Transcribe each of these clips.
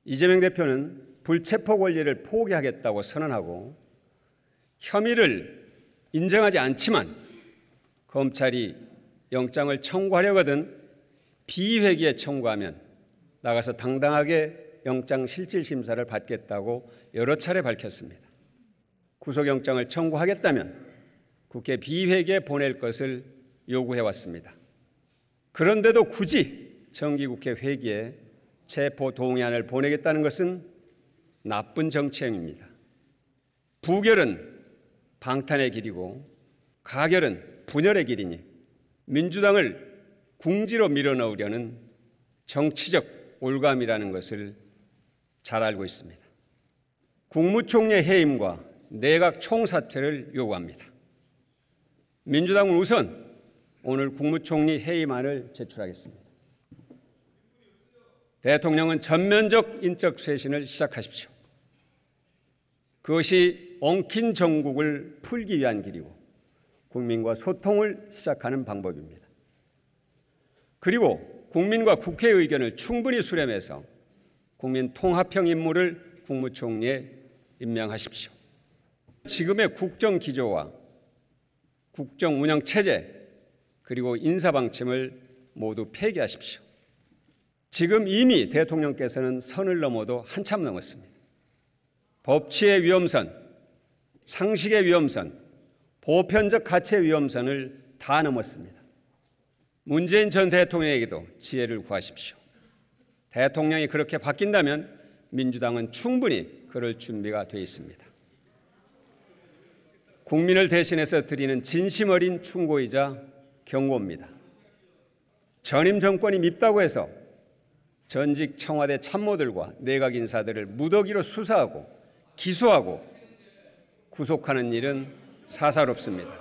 이재명 대표는 불체포 권리를 포기하겠다고 선언하고 혐의를 인정하지 않지만 검찰이 영장을 청구하려거든 비회기에 청구하면 나가서 당당하게 영장 실질 심사를 받겠다고 여러 차례 밝혔습니다. 구속영장을 청구하겠다면 국회 비회기에 보낼 것을 요구해 왔습니다. 그런데도 굳이 정기국회 회기에 체포 동의안을 보내겠다는 것은 나쁜 정치행위입니다. 부결은 방탄의 길이고 가결은 분열의 길이니 민주당을 궁지로 밀어넣으려는 정치적 올감이라는 것을 잘 알고 있습니다. 국무총리의 해임과 내각 총사퇴를 요구합니다. 민주당은 우선 오늘 국무총리 해임안을 제출하겠습니다. 대통령은 전면적 인적 쇄신을 시작하십시오. 그것이 엉킨 정국을 풀기 위한 길이고 국민과 소통을 시작하는 방법입니다. 그리고 국민과 국회의 의견을 충분히 수렴해서 국민 통합형 인물을 국무총리에 임명하십시오. 지금의 국정 기조와 국정 운영 체제 그리고 인사 방침을 모두 폐기하십시오. 지금 이미 대통령께서는 선을 넘어도 한참 넘었습니다. 법치의 위험선, 상식의 위험선, 보편적 가치의 위험선을 다 넘었습니다. 문재인 전 대통령에게도 지혜를 구하십시오. 대통령이 그렇게 바뀐다면 민주당은 충분히 그럴 준비가 되어 있습니다. 국민을 대신해서 드리는 진심 어린 충고이자 경고입니다. 전임 정권이 밉다고 해서 전직 청와대 참모들과 내각 인사들을 무더기로 수사하고 기소하고 구속하는 일은 사사롭습니다.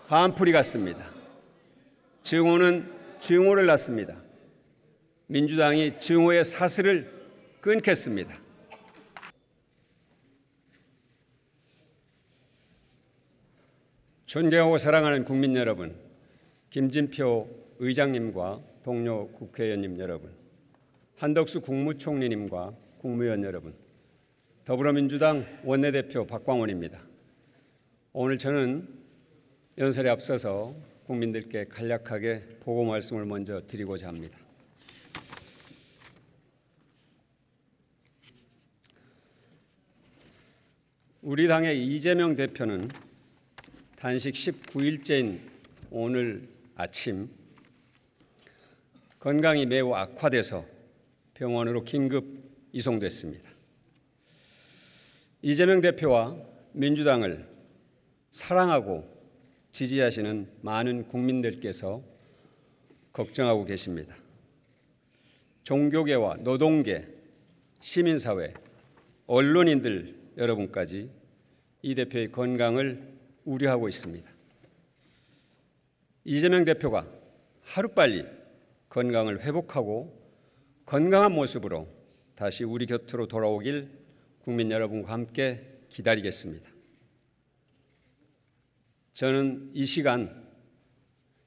한풀이 같습니다. 증오는 증오를 낳습니다. 민주당이 증오의 사슬을 끊겠습니다. 존경하고 사랑하는 국민 여러분, 김진표 의장님과 동료 국회의원님 여러분, 한덕수 국무총리님과 국무위원 여러분, 더불어민주당 원내대표 박광원입니다. 오늘 저는 연설에 앞서서 국민들께 간략하게 보고 말씀을 먼저 드리고자 합니다. 우리 당의 이재명 대표는 단식 19일째인 오늘 아침 건강이 매우 악화돼서 병원으로 긴급 이송됐습니다. 이재명 대표와 민주당을 사랑하고 지지하시는 많은 국민들께서 걱정하고 계십니다. 종교계와 노동계, 시민사회, 언론인들 여러분까지 이 대표의 건강을 우려하고 있습니다. 이재명 대표가 하루빨리 건강을 회복하고 건강한 모습으로 다시 우리 곁으로 돌아오길 국민 여러분과 함께 기다리겠습니다. 저는 이 시간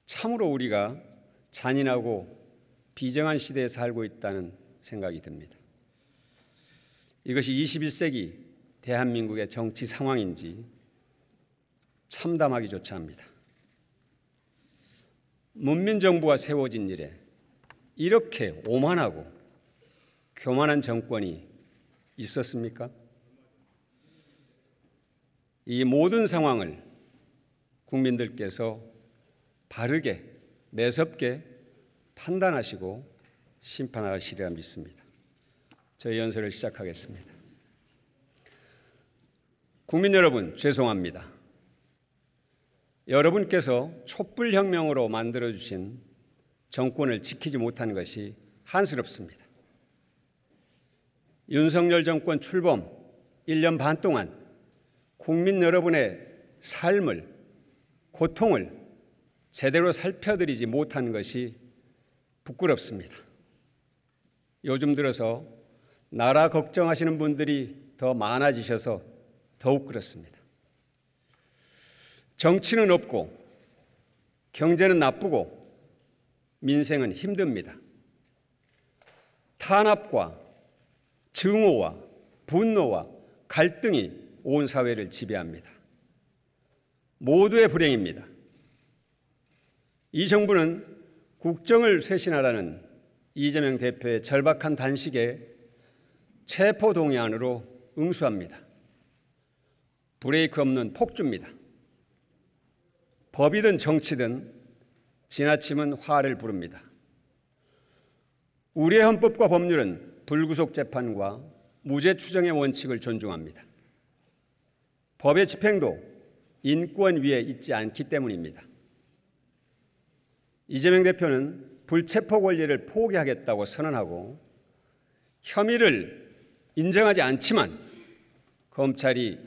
참으로 우리가 잔인하고 비정한 시대에 살고 있다는 생각이 듭니다. 이것이 21세기 대한민국의 정치 상황인지 참담하기조차 합니다. 문민정부가 세워진 이래 이렇게 오만하고 교만한 정권이 있었습니까? 이 모든 상황을 국민들께서 바르게 매섭게 판단하시고 심판하시리라 믿습니다. 저희 연설을 시작하겠습니다. 국민 여러분, 죄송합니다. 여러분께서 촛불혁명으로 만들어주신 정권을 지키지 못한 것이 한스럽습니다. 윤석열 정권 출범 1년 반 동안 국민 여러분의 삶을, 고통을 제대로 살펴드리지 못한 것이 부끄럽습니다. 요즘 들어서 나라 걱정하시는 분들이 더 많아지셔서 더욱 그렇습니다. 정치는 없고 경제는 나쁘고 민생은 힘듭니다. 탄압과 증오와 분노와 갈등이 온 사회를 지배합니다. 모두의 불행입니다. 이 정부는 국정을 쇄신하라는 이재명 대표의 절박한 단식에 체포동의안으로 응수합니다. 브레이크 없는 폭주입니다. 법이든 정치든 지나치면 화를 부릅니다. 우리의 헌법과 법률은 불구속 재판과 무죄 추정의 원칙을 존중합니다. 법의 집행도 인권 위에 있지 않기 때문입니다. 이재명 대표는 불체포 권리를 포기하겠다고 선언하고 혐의를 인정하지 않지만 검찰이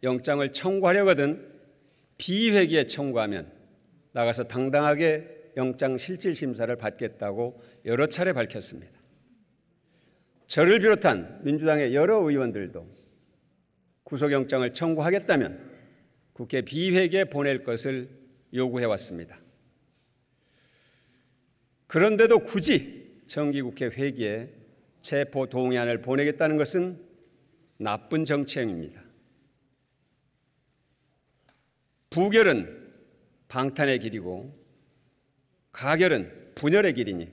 영장을 청구하려거든 비회기에 청구하면 나가서 당당하게 영장 실질 심사를 받겠다고 여러 차례 밝혔습니다. 저를 비롯한 민주당의 여러 의원들도 구속영장을 청구하겠다면 국회 비회기에 보낼 것을 요구해왔습니다. 그런데도 굳이 정기국회 회기에 체포동의안을 보내겠다는 것은 나쁜 정치행위입니다. 부결은 방탄의 길이고 가결은 분열의 길이니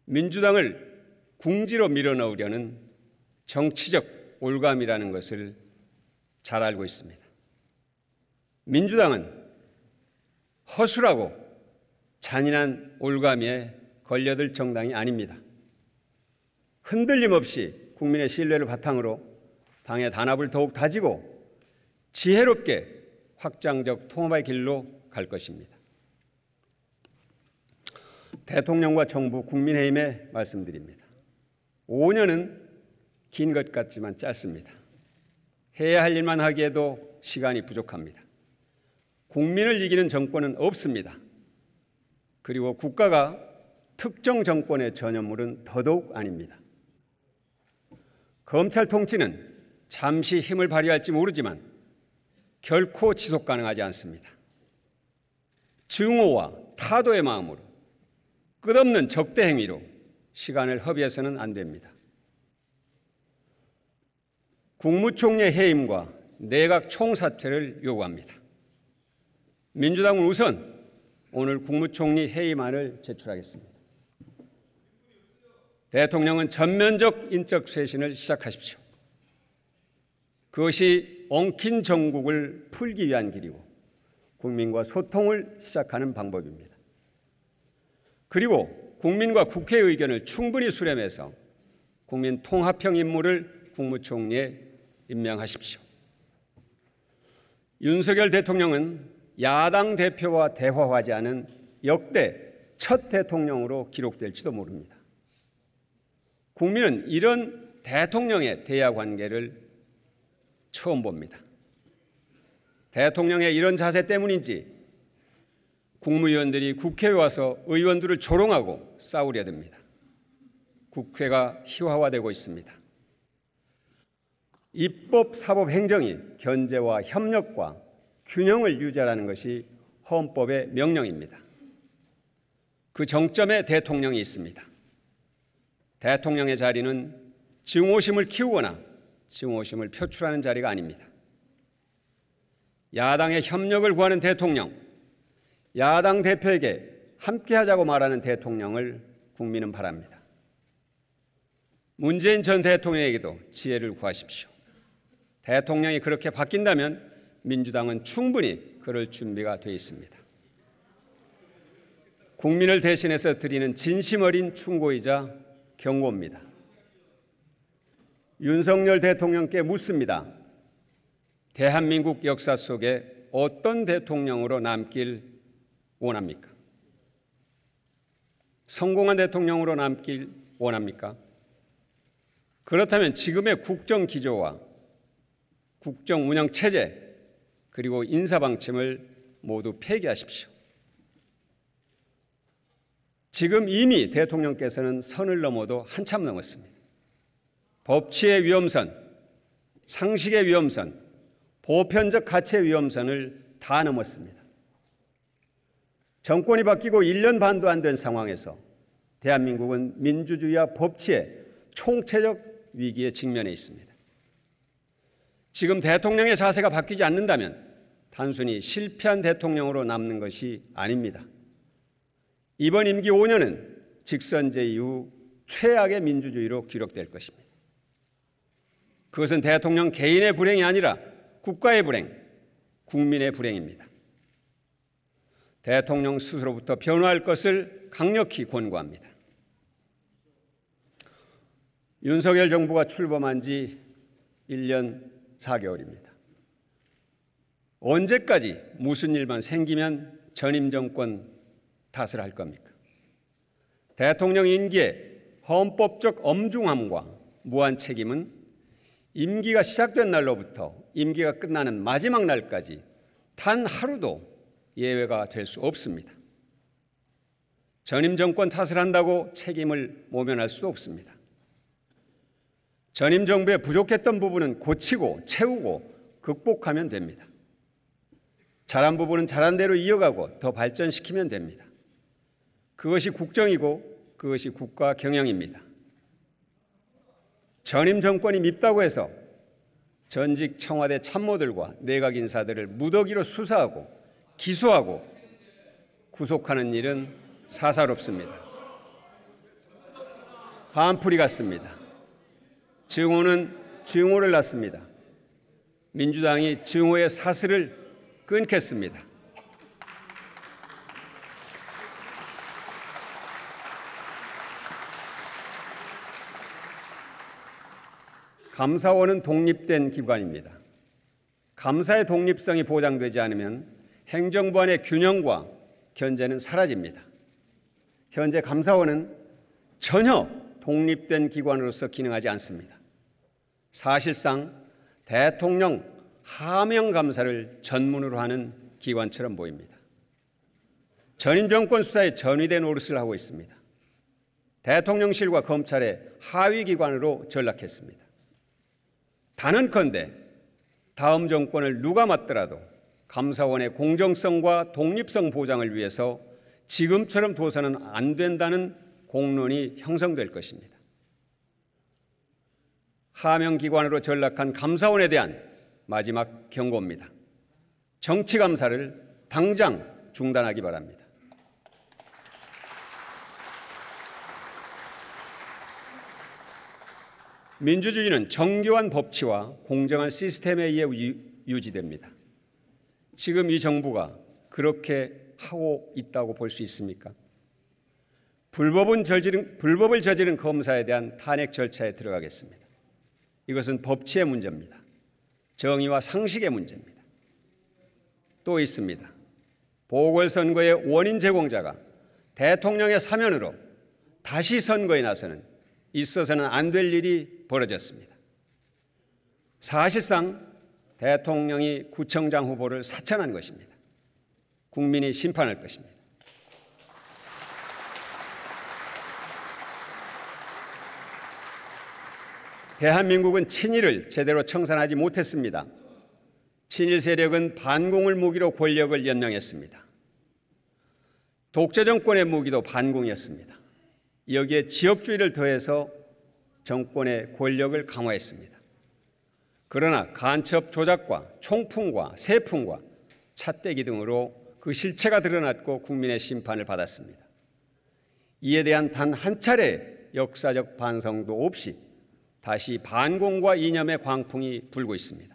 민주당을 궁지로 밀어넣으려는 정치적 올감이라는 것을 잘 알고 있습니다. 민주당은 허술하고 잔인한 올가미에 걸려들 정당이 아닙니다. 흔들림 없이 국민의 신뢰를 바탕으로 당의 단합을 더욱 다지고 지혜롭게 확장적 통합의 길로 갈 것입니다. 대통령과 정부, 국민의힘에 말씀드립니다. 5년은 긴 것 같지만 짧습니다. 해야 할 일만 하기에도 시간이 부족합니다. 국민을 이기는 정권은 없습니다. 그리고 국가가 특정 정권의 전유물은 더더욱 아닙니다. 검찰 통치는 잠시 힘을 발휘할지 모르지만 결코 지속 가능하지 않습니다. 증오와 타도의 마음으로 끝없는 적대 행위로 시간을 허비해서는 안 됩니다. 국무총리의 해임과 내각 총사퇴를 요구합니다. 민주당은 우선 오늘 국무총리 해임안을 제출하겠습니다. 대통령은 전면적 인적 쇄신을 시작하십시오. 그것이 엉킨 정국을 풀기 위한 길이고 국민과 소통을 시작하는 방법입니다. 그리고 국민과 국회의 의견을 충분히 수렴해서 국민 통합형 인물을 국무총리에 임명하십시오. 윤석열 대통령은 야당 대표와 대화하지 않은 역대 첫 대통령으로 기록될지도 모릅니다. 국민은 이런 대통령의 대화 관계를 처음 봅니다. 대통령의 이런 자세 때문인지 국무위원들이 국회에 와서 의원들을 조롱하고 싸우려 듭니다. 국회가 희화화되고 있습니다. 입법, 사법, 행정이 견제와 협력과 균형을 유지하라는 것이 헌법의 명령입니다. 그 정점에 대통령이 있습니다. 대통령의 자리는 증오심을 키우거나 증오심을 표출하는 자리가 아닙니다. 야당의 협력을 구하는 대통령, 야당 대표에게 함께하자고 말하는 대통령을 국민은 바랍니다. 문재인 전 대통령에게도 지혜를 구하십시오. 대통령이 그렇게 바뀐다면 민주당은 충분히 그럴 준비가 되어 있습니다. 국민을 대신해서 드리는 진심 어린 충고이자 경고입니다. 윤석열 대통령께 묻습니다. 대한민국 역사 속에 어떤 대통령으로 남길 원합니까? 성공한 대통령으로 남길 원합니까? 그렇다면 지금의 국정 기조와 국정 운영 체제 그리고 인사 방침을 모두 폐기하십시오. 지금 이미 대통령께서는 선을 넘어도 한참 넘었습니다. 법치의 위험선, 상식의 위험선, 보편적 가치의 위험선을 다 넘었습니다. 정권이 바뀌고 1년 반도 안 된 상황에서 대한민국은 민주주의와 법치의 총체적 위기에 직면해 있습니다. 지금 대통령의 자세가 바뀌지 않는다면 단순히 실패한 대통령으로 남는 것이 아닙니다. 이번 임기 5년은 직선제 이후 최악의 민주주의로 기록될 것입니다. 그것은 대통령 개인의 불행이 아니라 국가의 불행, 국민의 불행입니다. 대통령 스스로부터 변화할 것을 강력히 권고합니다. 윤석열 정부가 출범한 지 1년 4개월입니다. 언제까지 무슨 일만 생기면 전임 정권 탓을 할 겁니까? 대통령 임기의 헌법적 엄중함과 무한 책임은 임기가 시작된 날로부터 임기가 끝나는 마지막 날까지 단 하루도 예외가 될 수 없습니다. 전임 정권 탓을 한다고 책임을 모면할 수 없습니다. 전임 정부의 부족했던 부분은 고치고 채우고 극복하면 됩니다. 잘한 부분은 잘한 대로 이어가고 더 발전시키면 됩니다. 그것이 국정이고 그것이 국가 경영입니다. 전임 정권이 밉다고 해서 전직 청와대 참모들과 내각 인사들을 무더기로 수사하고 기소하고 구속하는 일은 사사롭습니다. 한풀이 같습니다. 증오는 증오를 낳습니다. 민주당이 증오의 사슬을 끊겠습니다. 감사원은 독립된 기관입니다. 감사의 독립성이 보장되지 않으면 행정부 안의 균형과 견제는 사라집니다. 현재 감사원은 전혀 독립된 기관으로서 기능하지 않습니다. 사실상 대통령 하명 감사를 전문으로 하는 기관처럼 보입니다. 전임 정권 수사에 전위된 노릇을 하고 있습니다. 대통령실과 검찰의 하위 기관으로 전락했습니다. 단언컨대 다음 정권을 누가 맡더라도 감사원의 공정성과 독립성 보장을 위해서 지금처럼 둬서는 안 된다는 공론이 형성될 것입니다. 하명기관으로 전락한 감사원에 대한 마지막 경고입니다. 정치감사를 당장 중단하기 바랍니다. 민주주의는 정교한 법치와 공정한 시스템에 의해 유지됩니다. 지금 이 정부가 그렇게 하고 있다고 볼 수 있습니까? 불법을 저지른 검사에 대한 탄핵 절차에 들어가겠습니다. 이것은 법치의 문제입니다. 정의와 상식의 문제입니다. 또 있습니다. 보궐선거의 원인 제공자가 대통령의 사면으로 다시 선거에 나서는 있어서는 안 될 일이 벌어졌습니다. 사실상 대통령이 구청장 후보를 사천한 것입니다. 국민이 심판할 것입니다. 대한민국은 친일을 제대로 청산하지 못했습니다. 친일 세력은 반공을 무기로 권력을 연명했습니다. 독재 정권의 무기도 반공이었습니다. 여기에 지역주의를 더해서 정권의 권력을 강화했습니다. 그러나 간첩 조작과 총풍과 세풍과 찻대기 등으로 그 실체가 드러났고 국민의 심판을 받았습니다. 이에 대한 단 한 차례 역사적 반성도 없이 다시 반공과 이념의 광풍이 불고 있습니다.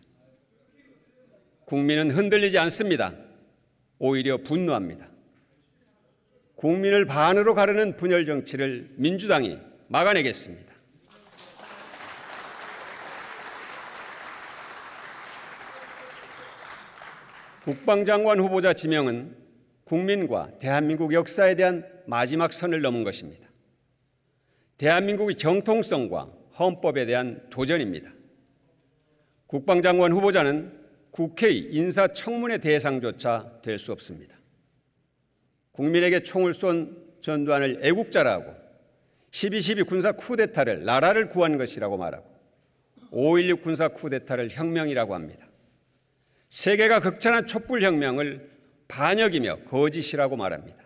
국민은 흔들리지 않습니다. 오히려 분노합니다. 국민을 반으로 가르는 분열 정치를 민주당이 막아내겠습니다. 국방장관 후보자 지명은 국민과 대한민국 역사에 대한 마지막 선을 넘은 것입니다. 대한민국의 정통성과 헌법에 대한 도전입니다. 국방장관 후보자는 국회의 인사청문회 대상조차 될 수 없습니다. 국민에게 총을 쏜 전두환을 애국자라고 12.12 군사 쿠데타를 나라를 구한 것이라고 말하고 5.16 군사 쿠데타를 혁명이라고 합니다. 세계가 극찬한 촛불혁명을 반역이며 거짓이라고 말합니다.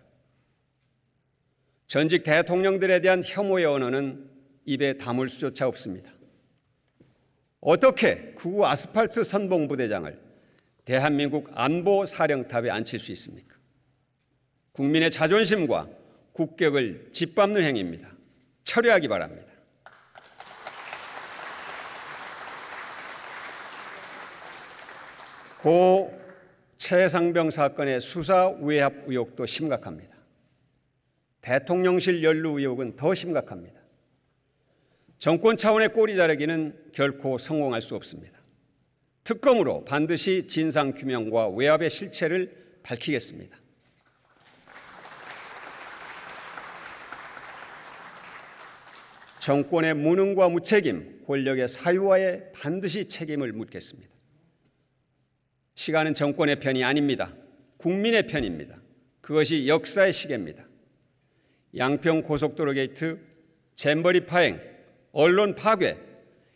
전직 대통령들에 대한 혐오의 언어는 입에 담을 수조차 없습니다. 어떻게 구 아스팔트 선봉부대장을 대한민국 안보사령탑에 앉힐 수 있습니까? 국민의 자존심과 국격을 짓밟는 행위입니다. 철회하기 바랍니다. 고 최상병 사건의 수사 외압 의혹도 심각합니다. 대통령실 연루 의혹은 더 심각합니다. 정권 차원의 꼬리 자르기는 결코 성공할 수 없습니다. 특검으로 반드시 진상규명과 외압의 실체를 밝히겠습니다. 정권의 무능과 무책임, 권력의 사유화에 반드시 책임을 묻겠습니다. 시간은 정권의 편이 아닙니다. 국민의 편입니다. 그것이 역사의 시계입니다. 양평 고속도로 게이트, 잼버리 파행, 언론 파괴,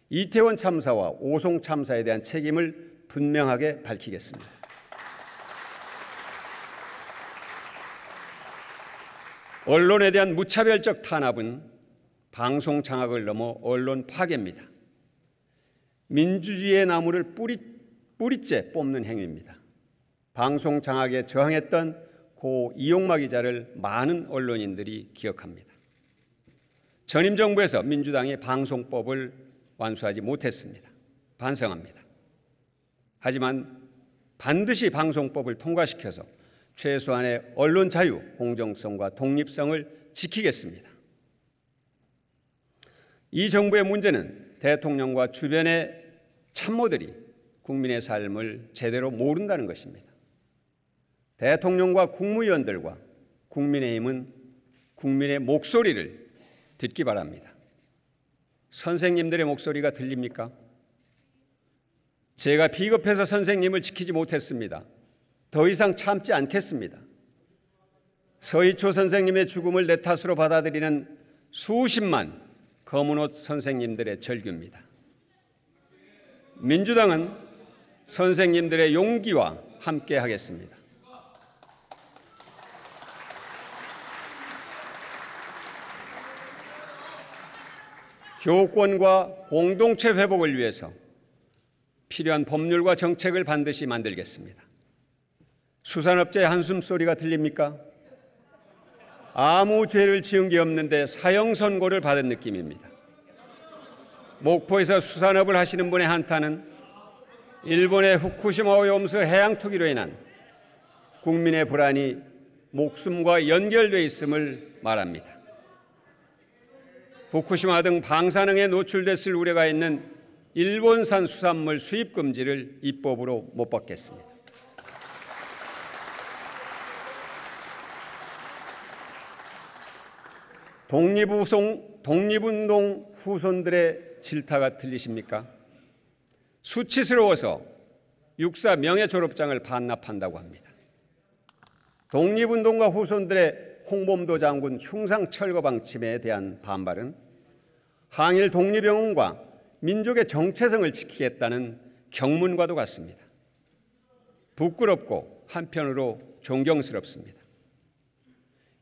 이태원 참사와 오송 참사에 대한 책임을 분명하게 밝히겠습니다. 언론에 대한 무차별적 탄압은 방송 장악을 넘어 언론 파괴입니다. 민주주의의 나무를 뿌리째 뽑는 행위입니다. 방송 장악에 저항했던 고 이용마 기자를 많은 언론인들이 기억합니다. 전임 정부에서 민주당이 방송법을 완수하지 못했습니다. 반성합니다. 하지만 반드시 방송법을 통과시켜서 최소한의 언론 자유, 공정성과 독립성을 지키겠습니다. 이 정부의 문제는 대통령과 주변의 참모들이 국민의 삶을 제대로 모른다는 것입니다. 대통령과 국무위원들과 국민의힘은 국민의 목소리를 듣기 바랍니다. 선생님들의 목소리가 들립니까? 제가 비겁해서 선생님을 지키지 못했습니다. 더 이상 참지 않겠습니다. 서희초 선생님의 죽음을 내 탓으로 받아들이는 수십만 검은옷 선생님들의 절규입니다. 민주당은 선생님들의 용기와 함께 하겠습니다. 교권과 공동체 회복을 위해서 필요한 법률과 정책을 반드시 만들겠습니다. 수산업자의 한숨소리가 들립니까? 아무 죄를 지은 게 없는데 사형 선고를 받은 느낌입니다. 목포에서 수산업을 하시는 분의 한탄은 일본의 후쿠시마 오염수 해양 투기로 인한 국민의 불안이 목숨과 연결되어 있음을 말합니다. 후쿠시마 등 방사능에 노출됐을 우려가 있는 일본산 수산물 수입 금지를 입법으로 못 받겠습니다. 독립운동 후손들의 질타가 들리십니까? 수치스러워서 육사 명예 졸업장을 반납한다고 합니다. 독립운동가 후손들의 홍범도 장군 흉상 철거 방침에 대한 반발은 항일 독립영웅과 민족의 정체성을 지키겠다는 경문과도 같습니다. 부끄럽고 한편으로 존경스럽습니다.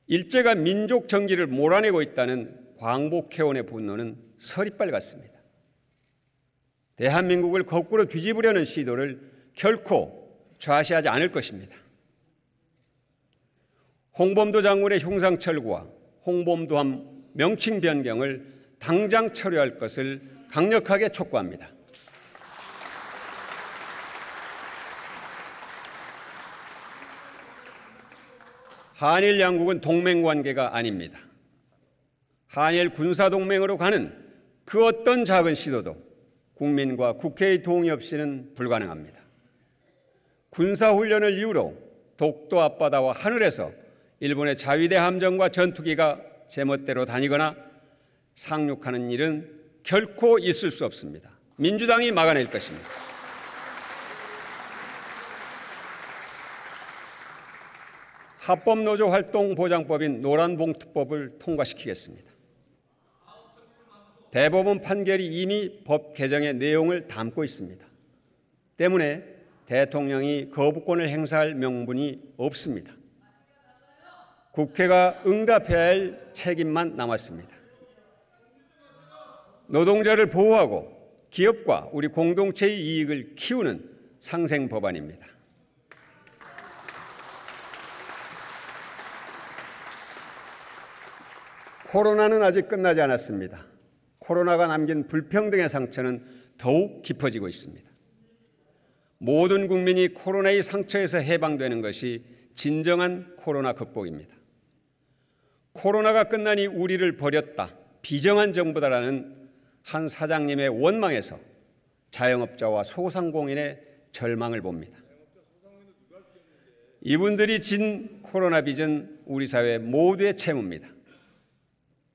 일제가 민족 정기를 몰아내고 있다는 광복회원의 분노는 서리빨 같습니다. 대한민국을 거꾸로 뒤집으려는 시도를 결코 좌시하지 않을 것입니다. 홍범도 장군의 흉상 철거와 홍범도함 명칭 변경을 당장 처리할 것을 강력하게 촉구합니다. 한일 양국은 동맹관계가 아닙니다. 한일 군사동맹으로 가는 그 어떤 작은 시도도 국민과 국회의 동의 없이는 불가능합니다. 군사훈련을 이유로 독도 앞바다와 하늘에서 일본의 자위대 함정과 전투기가 제멋대로 다니거나 상륙하는 일은 결코 있을 수 없습니다. 민주당이 막아낼 것입니다. 합법노조 활동보장법인 노란봉투법을 통과시키겠습니다. 대법원 판결이 이미 법 개정의 내용을 담고 있습니다. 때문에 대통령이 거부권을 행사할 명분이 없습니다. 국회가 응답해야 할 책임만 남았습니다. 노동자를 보호하고 기업과 우리 공동체의 이익을 키우는 상생 법안입니다. 코로나는 아직 끝나지 않았습니다. 코로나가 남긴 불평등의 상처는 더욱 깊어지고 있습니다. 모든 국민이 코로나의 상처에서 해방되는 것이 진정한 코로나 극복입니다. 코로나가 끝나니 우리를 버렸다, 비정한 정부다라는 한 사장님의 원망에서 자영업자와 소상공인의 절망을 봅니다. 이분들이 진 코로나 빚은 우리 사회 모두의 채무입니다.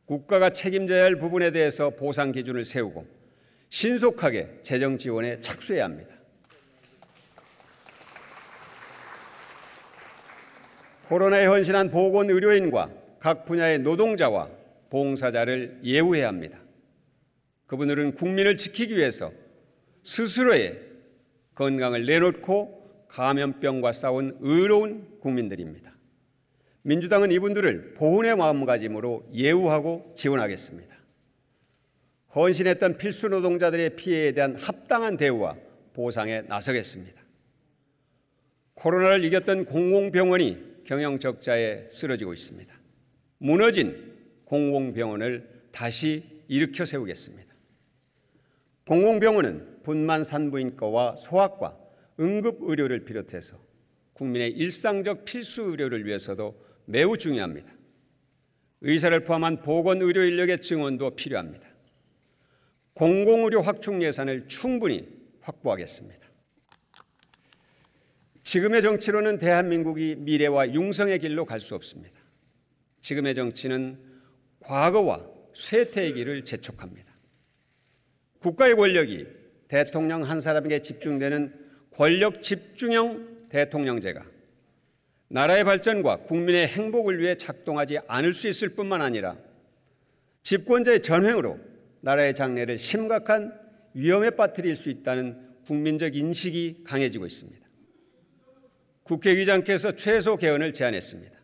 국가가 책임져야 할 부분에 대해서 보상 기준을 세우고 신속하게 재정 지원에 착수해야 합니다. 코로나에 헌신한 보건의료인과 각 분야의 노동자와 봉사자를 예우해야 합니다. 그분들은 국민을 지키기 위해서 스스로의 건강을 내놓고 감염병과 싸운 의로운 국민들입니다. 민주당은 이분들을 보훈의 마음가짐으로 예우하고 지원하겠습니다. 헌신했던 필수 노동자들의 피해에 대한 합당한 대우와 보상에 나서겠습니다. 코로나를 이겼던 공공병원이 경영 적자에 쓰러지고 있습니다. 무너진 공공병원을 다시 일으켜 세우겠습니다. 공공병원은 분만 산부인과와 소아과, 응급의료를 비롯해서 국민의 일상적 필수 의료를 위해서도 매우 중요합니다. 의사를 포함한 보건의료 인력의 증원도 필요합니다. 공공의료 확충 예산을 충분히 확보하겠습니다. 지금의 정치로는 대한민국이 미래와 융성의 길로 갈 수 없습니다. 지금의 정치는 과거와 쇠퇴의 길을 재촉합니다. 국가의 권력이 대통령 한 사람에게 집중되는 권력 집중형 대통령제가 나라의 발전과 국민의 행복을 위해 작동하지 않을 수 있을 뿐만 아니라 집권자의 전횡으로 나라의 장래를 심각한 위험에 빠뜨릴 수 있다는 국민적 인식이 강해지고 있습니다. 국회의장께서 최소 개헌을 제안했습니다.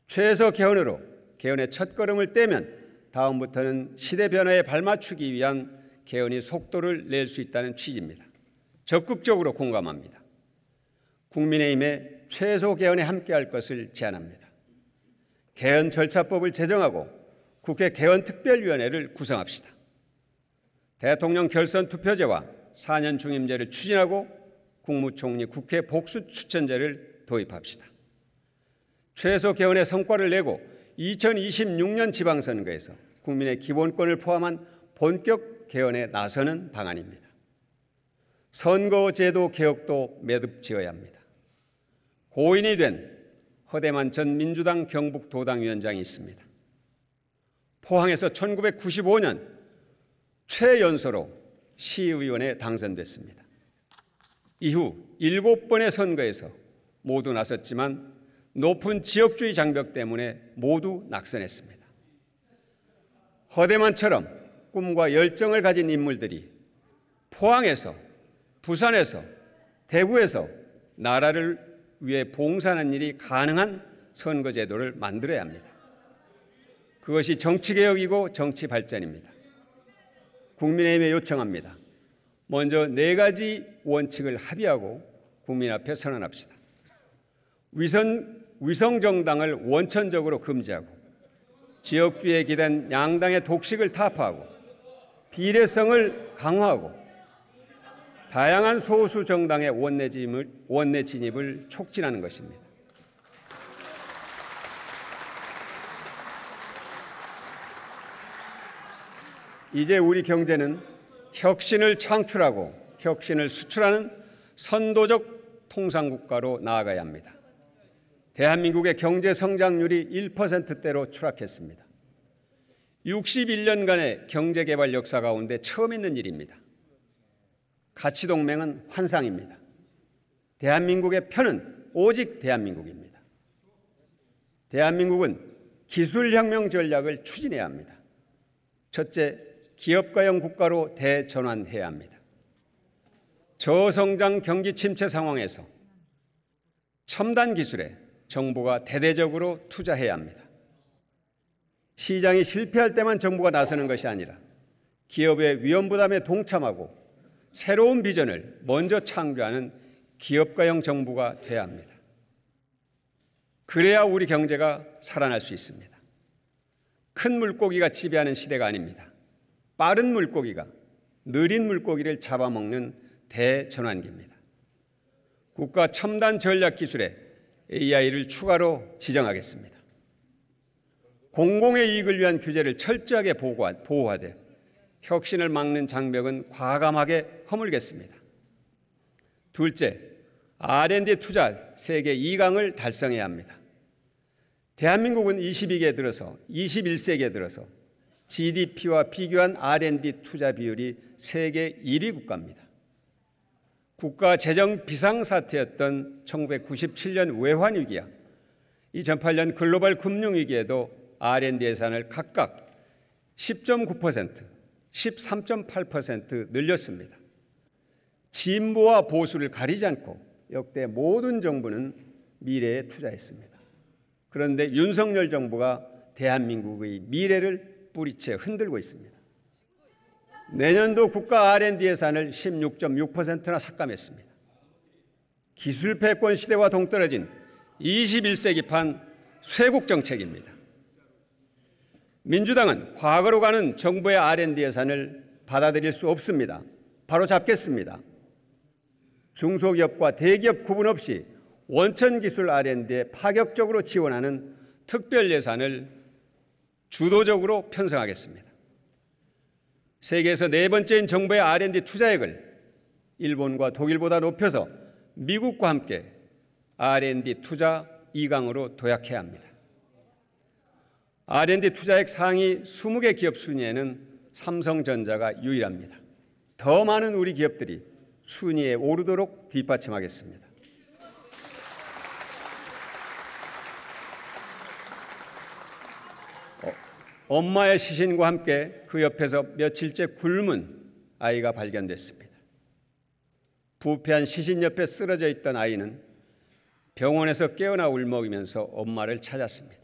최소 개헌으로 개헌의 첫걸음을 떼면 다음부터는 시대 변화에 발맞추기 위한 개헌이 속도를 낼 수 있다는 취지입니다. 적극적으로 공감합니다. 국민의힘의 최소 개헌에 함께할 것을 제안합니다. 개헌 절차법을 제정하고 국회 개헌특별위원회를 구성합시다. 대통령 결선 투표제와 4년 중임제를 추진하고 국무총리 국회 복수 추천제를 도입합시다. 최소 개헌의 성과를 내고 2026년 지방선거에서 국민의 기본권을 포함한 본격 개헌에 나서는 방안입니다. 선거제도 개혁도 매듭지어야 합니다. 고인이 된 허대만 전 민주당 경북도당위원장이 있습니다. 포항에서 1995년 최연소로 시의원에 당선됐습니다. 이후 7번의 선거에서 모두 나섰지만 높은 지역주의 장벽 때문에 모두 낙선했습니다. 허대만처럼 꿈과 열정을 가진 인물들이 포항에서, 부산에서, 대구에서 나라를 위해 봉사하는 일이 가능한 선거제도를 만들어야 합니다. 그것이 정치개혁이고 정치발전입니다. 국민의힘에 요청합니다. 먼저 4가지 원칙을 합의하고 국민 앞에 선언합시다. 위성정당을 원천적으로 금지하고 지역주의에 기댄 양당의 독식을 타파하고 비례성을 강화하고 다양한 소수 정당의 원내 진입을 촉진하는 것입니다. 이제 우리 경제는 혁신을 창출하고 혁신을 수출하는 선도적 통상국가로 나아가야 합니다. 대한민국의 경제 성장률이 1%대로 추락했습니다. 61년간의 경제개발 역사 가운데 처음 있는 일입니다. 가치동맹은 환상입니다. 대한민국의 편은 오직 대한민국입니다. 대한민국은 기술혁명 전략을 추진해야 합니다. 첫째, 기업가형 국가로 대전환해야 합니다. 저성장 경기 침체 상황에서 첨단 기술에 정부가 대대적으로 투자해야 합니다. 시장이 실패할 때만 정부가 나서는 것이 아니라 기업의 위험 부담에 동참하고 새로운 비전을 먼저 창조하는 기업가형 정부가 돼야 합니다. 그래야 우리 경제가 살아날 수 있습니다. 큰 물고기가 지배하는 시대가 아닙니다. 빠른 물고기가 느린 물고기를 잡아먹는 대전환기입니다. 국가 첨단 전략 기술에 AI를 추가로 지정하겠습니다. 공공의 이익을 위한 규제를 철저하게 보호하되 혁신을 막는 장벽은 과감하게 허물겠습니다. 둘째, R&D 투자 세계 2강을 달성해야 합니다. 대한민국은 21세기에 들어서 GDP와 비교한 R&D 투자 비율이 세계 1위 국가입니다. 국가 재정 비상사태였던 1997년 외환위기야 2008년 글로벌 금융위기에도 R&D 예산을 각각 10.9%, 13.8% 늘렸습니다. 진보와 보수를 가리지 않고 역대 모든 정부는 미래에 투자했습니다. 그런데 윤석열 정부가 대한민국의 미래를 뿌리채 흔들고 있습니다. 내년도 국가 R&D 예산을 16.6%나 삭감했습니다. 기술 패권 시대와 동떨어진 21세기판 쇄국 정책입니다. 민주당은 과거로 가는 정부의 R&D 예산을 받아들일 수 없습니다. 바로 잡겠습니다. 중소기업과 대기업 구분 없이 원천기술 R&D에 파격적으로 지원하는 특별 예산을 주도적으로 편성하겠습니다. 세계에서 네 번째인 정부의 R&D 투자액을 일본과 독일보다 높여서 미국과 함께 R&D 투자 2강으로 도약해야 합니다. R&D 투자액 상위 20개 기업 순위에는 삼성전자가 유일합니다. 더 많은 우리 기업들이 순위에 오르도록 뒷받침하겠습니다. 엄마의 시신과 함께 그 옆에서 며칠째 굶은 아이가 발견됐습니다. 부패한 시신 옆에 쓰러져 있던 아이는 병원에서 깨어나 울먹이면서 엄마를 찾았습니다.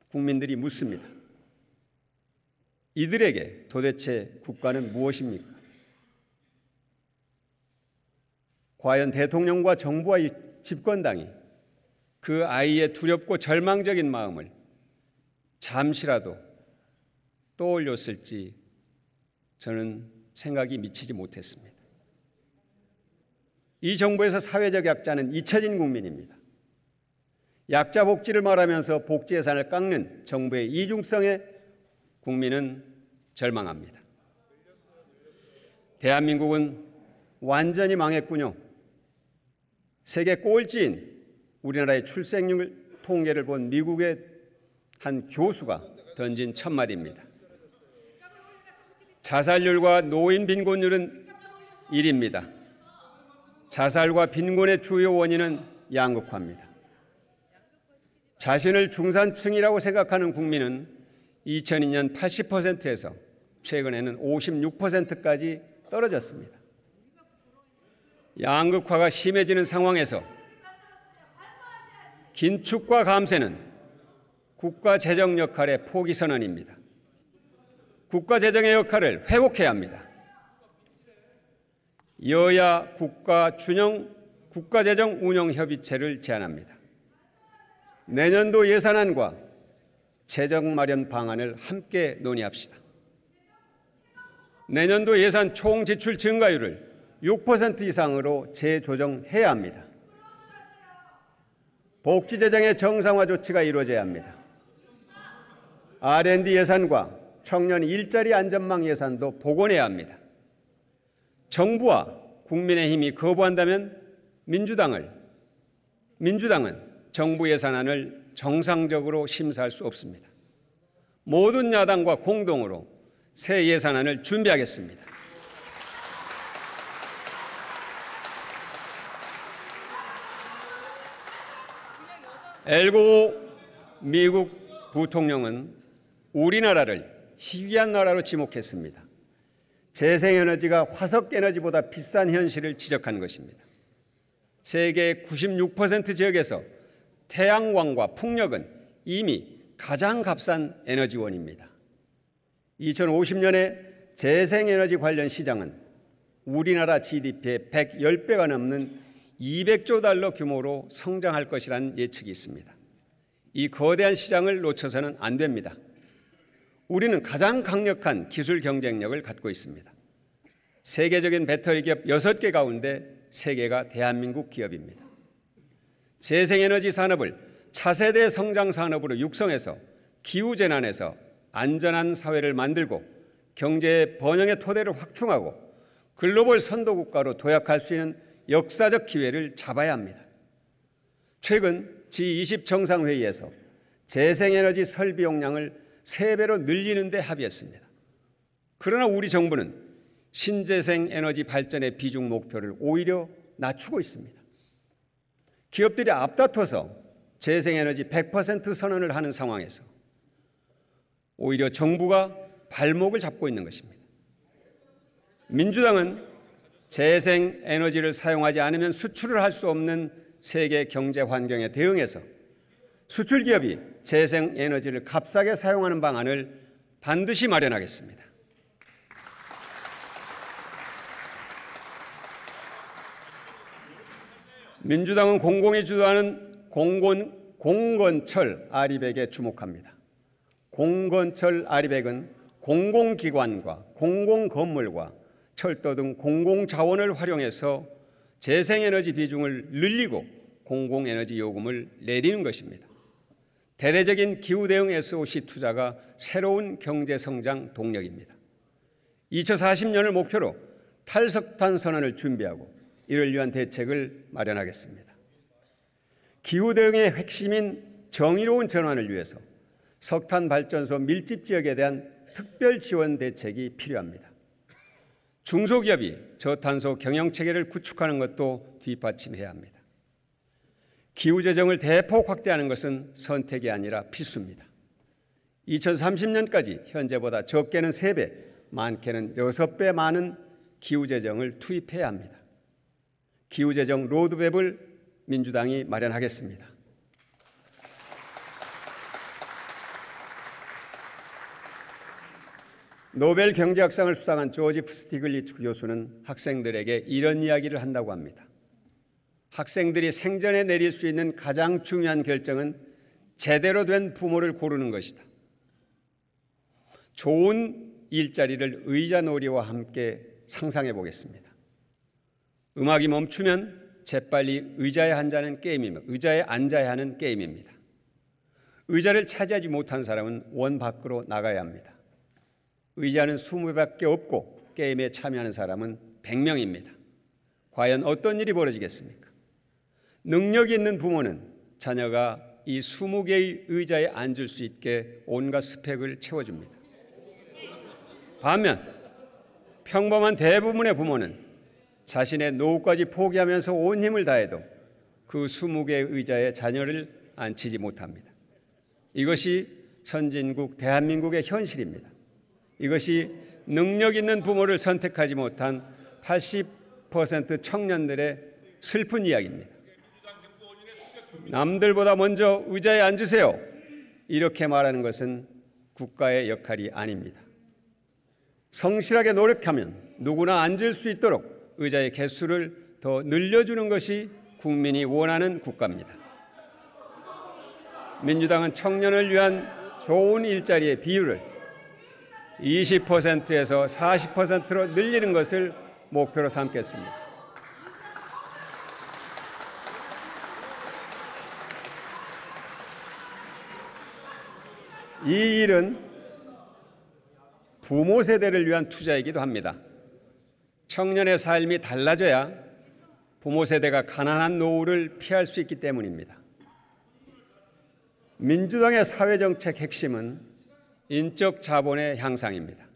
국민들이 묻습니다. 이들에게 도대체 국가는 무엇입니까? 과연 대통령과 정부와 이 집권당이 그 아이의 두렵고 절망적인 마음을 잠시라도 떠올렸을지 저는 생각이 미치지 못했습니다. 이 정부에서 사회적 약자는 잊혀진 국민입니다. 약자 복지를 말하면서 복지 예산을 깎는 정부의 이중성에 국민은 절망합니다. 대한민국은 완전히 망했군요. 세계 꼴찌인 우리나라의 출생률 통계를 본 미국의 한 교수가 던진 첫마디입니다. 자살률과 노인 빈곤율은 1위입니다. 자살과 빈곤의 주요 원인은 양극화입니다. 자신을 중산층이라고 생각하는 국민은 2002년 80%에서 최근에는 56%까지 떨어졌습니다. 양극화가 심해지는 상황에서 긴축과 감세는 국가 재정 역할의 포기 선언입니다. 국가 재정의 역할을 회복해야 합니다. 여야 국가 재정 운영 협의체를 제안합니다. 내년도 예산안과 재정 마련 방안을 함께 논의합시다. 내년도 예산 총 지출 증가율을 6% 이상으로 재조정해야 합니다. 복지 재정의 정상화 조치가 이루어져야 합니다. R&D 예산과 청년 일자리 안전망 예산도 복원해야 합니다. 정부와 국민의힘이 거부한다면 민주당은 정부 예산안을 정상적으로 심사할 수 없습니다. 모든 야당과 공동으로 새 예산안을 준비하겠습니다. 엘고 미국 부통령은 우리나라를 희귀한 나라로 지목했습니다. 재생에너지가 화석에너지보다 비싼 현실을 지적한 것입니다. 세계 96% 지역에서 태양광과 풍력은 이미 가장 값싼 에너지원입니다. 2050년에 재생에너지 관련 시장은 우리나라 GDP의 110배가 넘는 200조 달러 규모로 성장할 것이라는 예측이 있습니다. 이 거대한 시장을 놓쳐서는 안 됩니다. 우리는 가장 강력한 기술 경쟁력을 갖고 있습니다. 세계적인 배터리 기업 6개 가운데 3개가 대한민국 기업입니다. 재생에너지 산업을 차세대 성장 산업으로 육성해서 기후재난에서 안전한 사회를 만들고 경제의 번영의 토대를 확충하고 글로벌 선도국가로 도약할 수 있는 역사적 기회를 잡아야 합니다. 최근 G20 정상회의에서 재생에너지 설비 용량을 3배로 늘리는 데 합의했습니다. 그러나 우리 정부는 신재생에너지 발전의 비중 목표를 오히려 낮추고 있습니다. 기업들이 앞다퉈서 재생에너지 100% 선언을 하는 상황에서 오히려 정부가 발목을 잡고 있는 것입니다. 민주당은 재생에너지를 사용하지 않으면 수출을 할 수 없는 세계 경제 환경에 대응해서 수출 기업이 재생에너지를 값싸게 사용하는 방안을 반드시 마련하겠습니다. 민주당은 공공이 주도하는 공건철 아리백에 주목합니다. 공건철 아리백은 공공기관과 공공건물과 철도 등 공공자원을 활용해서 재생에너지 비중을 늘리고 공공에너지 요금을 내리는 것입니다. 대대적인 기후대응 SOC 투자가 새로운 경제성장 동력입니다. 2040년을 목표로 탈석탄 선언을 준비하고 이를 위한 대책을 마련하겠습니다. 기후대응의 핵심인 정의로운 전환을 위해서 석탄 발전소 밀집 지역에 대한 특별 지원 대책이 필요합니다. 중소기업이 저탄소 경영체계를 구축하는 것도 뒷받침해야 합니다. 기후재정을 대폭 확대하는 것은 선택이 아니라 필수입니다. 2030년까지 현재보다 적게는 3배, 많게는 6배 많은 기후재정을 투입해야 합니다. 기후재정 로드맵을 민주당이 마련하겠습니다. 노벨 경제학상을 수상한 조지프 스티글리츠 교수는 학생들에게 이런 이야기를 한다고 합니다. 학생들이 생전에 내릴 수 있는 가장 중요한 결정은 제대로 된 부모를 고르는 것이다. 좋은 일자리를 의자놀이와 함께 상상해 보겠습니다. 음악이 멈추면 재빨리 의자에 앉아야 하는 게임입니다. 의자를 차지하지 못한 사람은 원 밖으로 나가야 합니다. 의자는 20개밖에 없고 게임에 참여하는 사람은 100명입니다. 과연 어떤 일이 벌어지겠습니까? 능력이 있는 부모는 자녀가 이 20개의 의자에 앉을 수 있게 온갖 스펙을 채워줍니다. 반면 평범한 대부분의 부모는 자신의 노후까지 포기하면서 온 힘을 다해도 그 20개의 의자에 자녀를 앉히지 못합니다. 이것이 선진국 대한민국의 현실입니다. 이것이 능력 있는 부모를 선택하지 못한 80% 청년들의 슬픈 이야기입니다. 남들보다 먼저 의자에 앉으세요. 이렇게 말하는 것은 국가의 역할이 아닙니다. 성실하게 노력하면 누구나 앉을 수 있도록 의자의 개수를 더 늘려주는 것이 국민이 원하는 국가입니다. 민주당은 청년을 위한 좋은 일자리의 비율을 20%에서 40%로 늘리는 것을 목표로 삼겠습니다. 이 일은 부모 세대를 위한 투자이기도 합니다. 청년의 삶이 달라져야 부모 세대가 가난한 노후를 피할 수 있기 때문입니다. 민주당의 사회정책 핵심은 인적 자본의 향상입니다.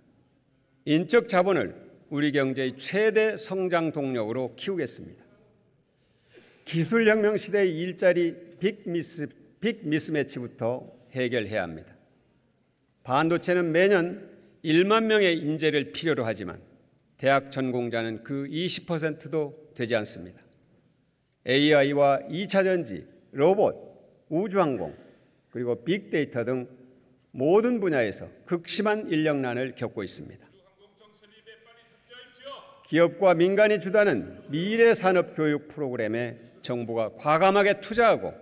인적 자본을 우리 경제의 최대 성장 동력으로 키우겠습니다. 기술혁명 시대의 일자리 빅 미스매치부터 해결해야 합니다. 반도체는 매년 1만 명의 인재를 필요로 하지만 대학 전공자는 그 20%도 되지 않습니다. AI와 2차 전지, 로봇, 우주항공, 그리고 빅데이터 등 모든 분야에서 극심한 인력난을 겪고 있습니다. 기업과 민간이 주도하는 미래산업교육 프로그램에 정부가 과감하게 투자하고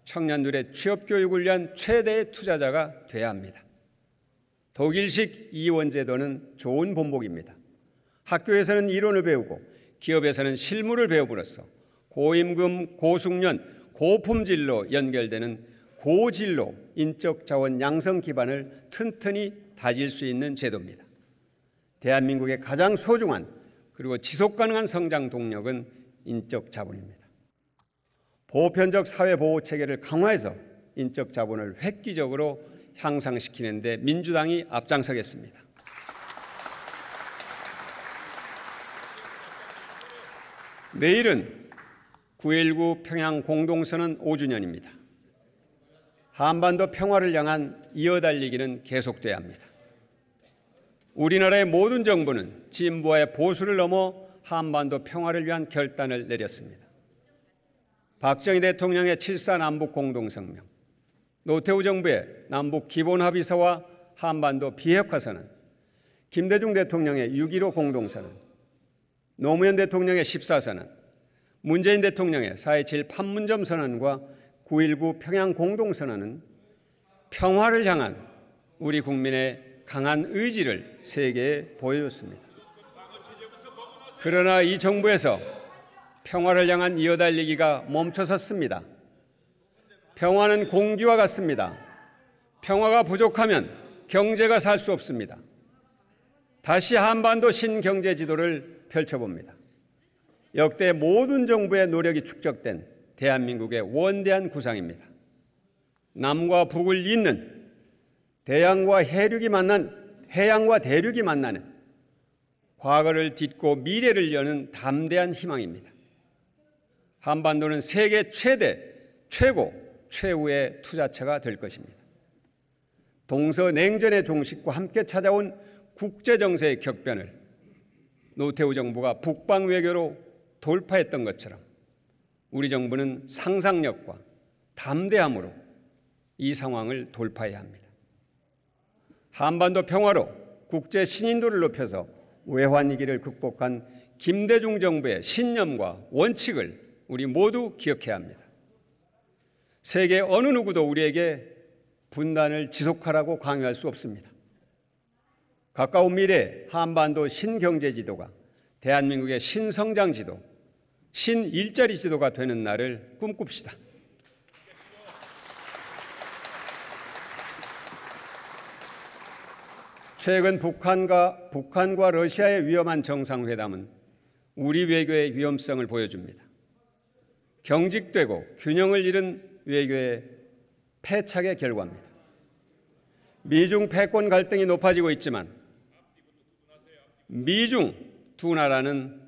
청년들의 취업교육을 위한 최대의 투자자가 돼야 합니다. 독일식 이원제도는 좋은 본보기입니다. 학교에서는 이론을 배우고 기업에서는 실무를 배움으로써 고임금, 고숙련, 고품질로 연결되는 고진로 인적 자원 양성 기반을 튼튼히 다질 수 있는 제도입니다. 대한민국의 가장 소중한 그리고 지속가능한 성장 동력은 인적 자본입니다. 보편적 사회보호 체계를 강화해서 인적 자본을 획기적으로 향상시키는 데 민주당이 앞장서겠습니다. 내일은 9.19 평양 공동선언 5주년입니다. 한반도 평화를 향한 이어달리기는 계속돼야 합니다. 우리나라의 모든 정부는 진보의 보수를 넘어 한반도 평화를 위한 결단을 내렸습니다. 박정희 대통령의 7.4 남북 공동성명, 노태우 정부의 남북 기본합의서와 한반도 비핵화선언, 김대중 대통령의 6.15 공동선언, 노무현 대통령의 14선언, 문재인 대통령의 4.27 판문점 선언과 9.19 평양 공동선언은 평화를 향한 우리 국민의 강한 의지를 세계에 보여줬습니다. 그러나 이 정부에서 평화를 향한 이어달리기가 멈춰섰습니다. 평화는 공기와 같습니다. 평화가 부족하면 경제가 살 수 없습니다. 다시 한반도 신경제 지도를 펼쳐봅니다. 역대 모든 정부의 노력이 축적된 대한민국의 원대한 구상입니다. 남과 북을 잇는 해양과 대륙이 만나는 과거를 딛고 미래를 여는 담대한 희망입니다. 한반도는 세계 최후의 투자처가 될 것입니다. 동서냉전의 종식과 함께 찾아온 국제정세의 격변을 노태우 정부가 북방 외교로 돌파했던 것처럼 우리 정부는 상상력과 담대함으로 이 상황을 돌파해야 합니다. 한반도 평화로 국제 신인도를 높여서 외환위기를 극복한 김대중 정부의 신념과 원칙을 우리 모두 기억해야 합니다. 세계 어느 누구도 우리에게 분단을 지속하라고 강요할 수 없습니다. 가까운 미래 한반도 신경제 지도가 대한민국의 신성장 지도, 신일자리 지도가 되는 날을 꿈꿉시다. 최근 북한과 러시아의 위험한 정상회담은 우리 외교의 위험성을 보여줍니다. 경직되고 균형을 잃은 외교의 패착의 결과입니다. 미중 패권 갈등이 높아지고 있지만 미중 두 나라는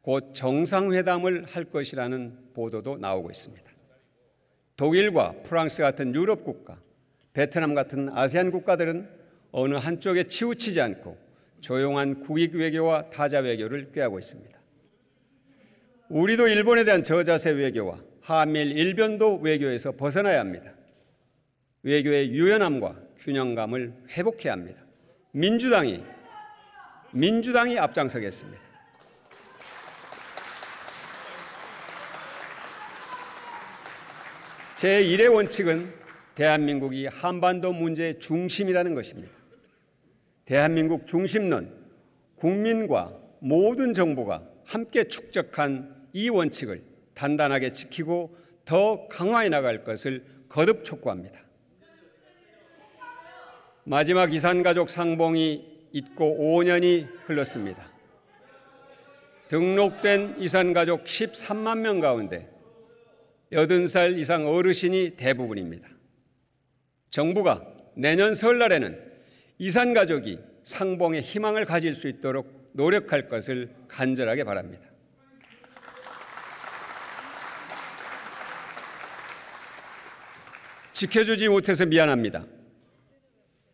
곧 정상회담을 할 것이라는 보도도 나오고 있습니다. 독일과 프랑스 같은 유럽 국가, 베트남 같은 아세안 국가들은 어느 한쪽에 치우치지 않고 조용한 국익 외교와 타자 외교를 꾀하고 있습니다. 우리도 일본에 대한 저자세 외교와 한미일 일변도 외교에서 벗어나야 합니다. 외교의 유연함과 균형감을 회복해야 합니다. 민주당이 앞장서겠습니다. 제1의 원칙은 대한민국이 한반도 문제의 중심이라는 것입니다. 대한민국 중심론, 국민과 모든 정부가 함께 축적한 이 원칙을 단단하게 지키고 더 강화해 나갈 것을 거듭 촉구합니다. 마지막 이산가족 상봉이 있고 5년이 흘렀습니다. 등록된 이산가족 13만 명 가운데 80살 이상 어르신이 대부분입니다. 정부가 내년 설날에는 이산가족이 상봉의 희망을 가질 수 있도록 노력할 것을 간절하게 바랍니다. 지켜주지 못해서 미안합니다.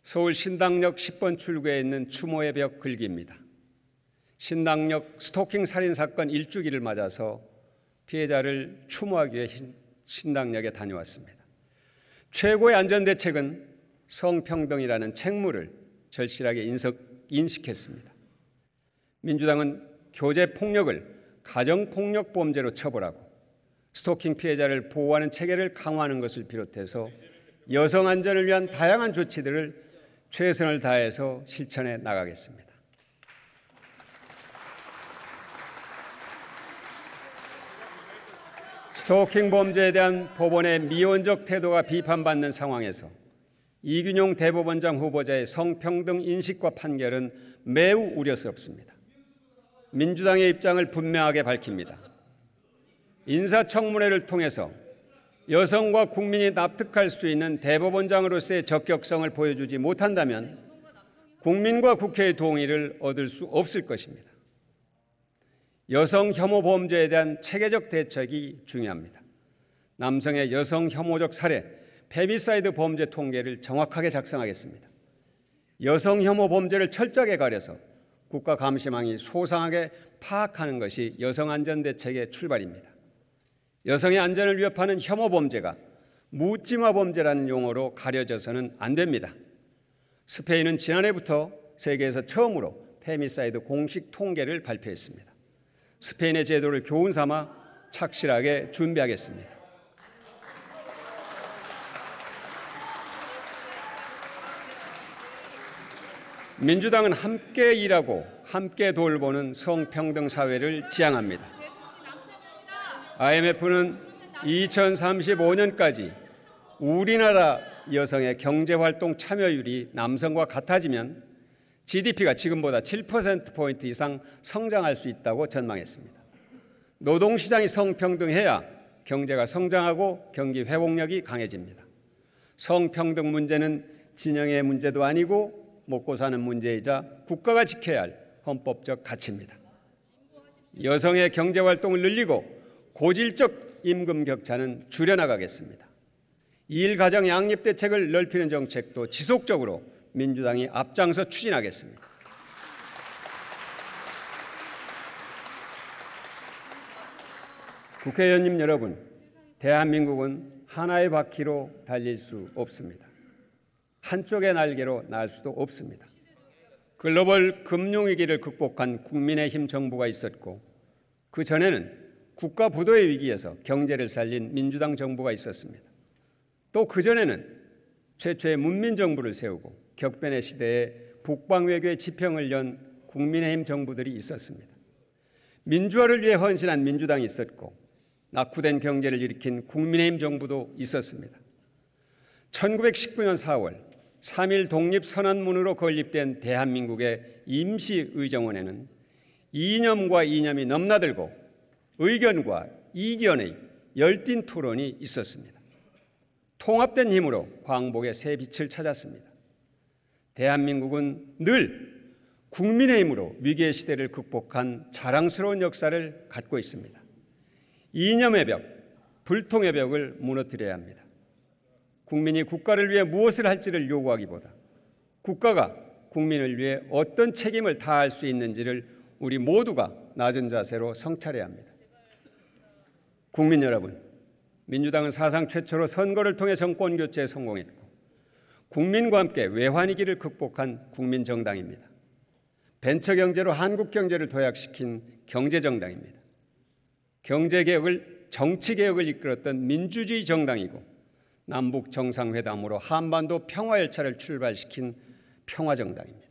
서울 신당역 10번 출구에 있는 추모의 벽 글귀입니다. 신당역 스토킹 살인 사건 1주기를 맞아서 피해자를 추모하기 위해 신당역에 다녀왔습니다. 최고의 안전대책은 성평등이라는 책무를 절실하게 인식했습니다. 민주당은 교제폭력을 가정폭력범죄로 처벌하고 스토킹 피해자를 보호하는 체계를 강화하는 것을 비롯해서 여성 안전을 위한 다양한 조치들을 최선을 다해서 실천해 나가겠습니다. 스토킹 범죄에 대한 법원의 미온적 태도가 비판받는 상황에서 이균용 대법원장 후보자의 성평등 인식과 판결은 매우 우려스럽습니다. 민주당의 입장을 분명하게 밝힙니다. 인사청문회를 통해서 여성과 국민이 납득할 수 있는 대법원장으로서의 적격성을 보여주지 못한다면 국민과 국회의 동의를 얻을 수 없을 것입니다. 여성 혐오 범죄에 대한 체계적 대책이 중요합니다. 남성의 여성 혐오적 살해, 페미사이드 범죄 통계를 정확하게 작성하겠습니다. 여성 혐오 범죄를 철저하게 가려서 국가감시망이 소상하게 파악하는 것이 여성 안전 대책의 출발입니다. 여성의 안전을 위협하는 혐오 범죄가 묻지마 범죄라는 용어로 가려져서는 안 됩니다. 스페인은 지난해부터 세계에서 처음으로 페미사이드 공식 통계를 발표했습니다. 스페인의 제도를 교훈 삼아 착실하게 준비하겠습니다. 민주당은 함께 일하고 함께 돌보는 성평등 사회를 지향합니다. IMF는 2035년까지 우리나라 여성의 경제활동 참여율이 남성과 같아지면 GDP가 지금보다 7%포인트 이상 성장할 수 있다고 전망했습니다. 노동시장이 성평등해야 경제가 성장하고 경기 회복력이 강해집니다. 성평등 문제는 진영의 문제도 아니고 먹고 사는 문제이자 국가가 지켜야 할 헌법적 가치입니다. 여성의 경제활동을 늘리고 고질적 임금 격차는 줄여나가겠습니다. 2일 가정 양립 대책을 넓히는 정책도 지속적으로 민주당이 앞장서 추진하겠습니다. 국회의원님 여러분, 대한민국은 하나의 바퀴로 달릴 수 없습니다. 한쪽의 날개로 날 수도 없습니다. 글로벌 금융위기를 극복한 국민의힘 정부가 있었고 그 전에는 국가 부도의 위기에서 경제를 살린 민주당 정부가 있었습니다. 또 그 전에는 최초의 문민정부를 세우고 격변의 시대에 북방외교의 지평을 연 국민의힘 정부들이 있었습니다. 민주화를 위해 헌신한 민주당이 있었고 낙후된 경제를 일으킨 국민의힘 정부도 있었습니다. 1919년 4월 3.1 독립선언문으로 건립된 대한민국의 임시의정원에는 이념과 이념이 넘나들고 의견과 이견의 열띤 토론이 있었습니다. 통합된 힘으로 광복의 새 빛을 찾았습니다. 대한민국은 늘 국민의힘으로 위기의 시대를 극복한 자랑스러운 역사를 갖고 있습니다. 이념의 벽, 불통의 벽을 무너뜨려야 합니다. 국민이 국가를 위해 무엇을 할지를 요구하기보다 국가가 국민을 위해 어떤 책임을 다할 수 있는지를 우리 모두가 낮은 자세로 성찰해야 합니다. 국민 여러분, 민주당은 사상 최초로 선거를 통해 정권 교체에 성공했고 국민과 함께 외환위기를 극복한 국민정당입니다. 벤처경제로 한국 경제를 도약시킨 경제정당입니다. 경제개혁을 정치개혁을 이끌었던 민주주의 정당이고 남북 정상회담으로 한반도 평화열차를 출발시킨 평화정당입니다.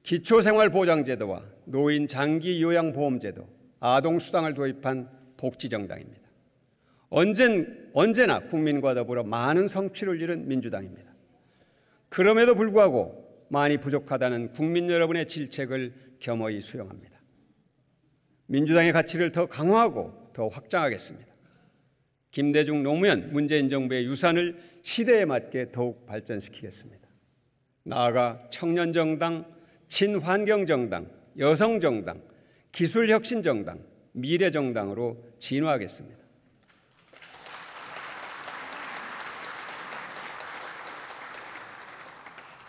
기초생활보장제도와 노인 장기요양보험제도, 아동수당을 도입한 복지정당입니다. 언제나 국민과 더불어 많은 성취를 이룬 민주당입니다. 그럼에도 불구하고 많이 부족하다는 국민 여러분의 질책을 겸허히 수용합니다. 민주당의 가치를 더 강화하고 더 확장하겠습니다. 김대중, 노무현, 문재인 정부의 유산을 시대에 맞게 더욱 발전시키겠습니다. 나아가 청년정당, 친환경정당, 여성정당, 기술혁신정당, 미래정당으로 진화하겠습니다.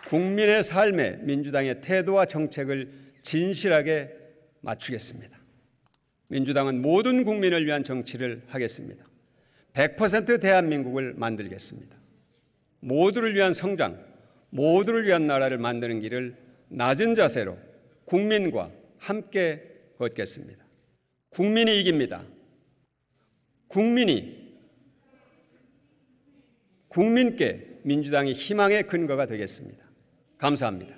국민의 삶에 민주당의 태도와 정책을 진실하게 맞추겠습니다. 민주당은 모든 국민을 위한 정치를 하겠습니다. 100% 대한민국을 만들겠습니다. 모두를 위한 성장, 모두를 위한 나라를 만드는 길을 낮은 자세로 국민과 함께 걷겠습니다. 국민이 이깁니다. 국민께 민주당이 희망의 근거가 되겠습니다. 감사합니다.